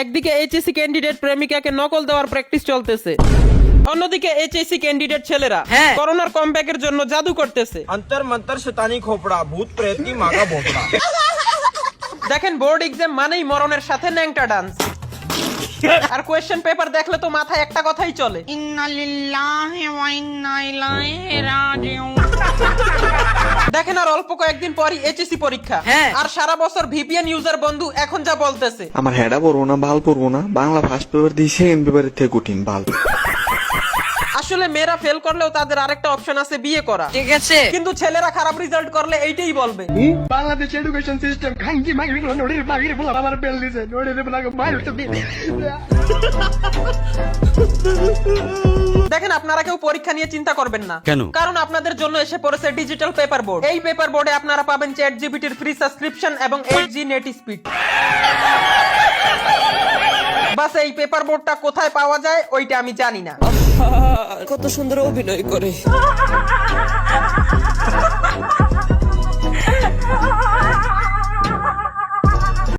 একদিকে HSC candidate প্রেমিকাকে নকল দেওয়ার প্র্যাকটিস চলতেছে, অন্যদিকে এইচএসসি ক্যান্ডিডেট ছেলেরা করোনার কমব্যাকের জন্য জাদু করতেছে। अंतर मंतर शैतानी खोपड़ा भूत प्रेत की मागा भोपड़ा। দেখেন বোর্ড এক্সাম মানেই মরণের সাথে ন্যাংটা ডান্স। আর কোয়েশ্চেন পেপার দেখলে তো মাথায় একটা কথাই চলে, ইন্না লিল্লাহি ওয়া ইন্না ইলাইহি রাজিউন। দেখেন আর অল্প কয়েকদিন পরই এইচএসসি পরীক্ষা, আর সারা বছর ভিপিএন ইউজার বন্ধু এখন যা বলতেছে, আমার হেডা পড়বো না, ভাল পড়বো না, বাংলা ফার্স্ট পেপার দিয়ে সেকেন্ড পেপারের থেকে কঠিন ভাল। আসলে মেয়েরা ফেল করলেও তাদের আরেকটা অপশন আছে, বিয়ে করা, ঠিক আছে? কিন্তু ছেলেরা খারাপ রেজাল্ট করলে এইটাই বলবে, বাংলাদেশ এডুকেশন সিস্টেম খাঙ্গি মাগি গুলো নড়ির মাগির বলা আমার বেল দিছে নড়ির বলা মাইল তো দিন। দেখেন আপনারা কেউ পরীক্ষা নিয়ে চিন্তা করবেন না, কেন? কারণ আপনাদের জন্য এসে পড়েছে ডিজিটাল পেপার বোর্ড। এই পেপার বোর্ডে আপনারা পাবেন চ্যাটজিপিটির ফ্রি সাবস্ক্রিপশন এবং 8G নেট স্পিড। বাস এই পেপার বোর্ডটা কোথায় পাওয়া যায় ওইটা আমি জানি না। কত সুন্দর অভিনয় করে।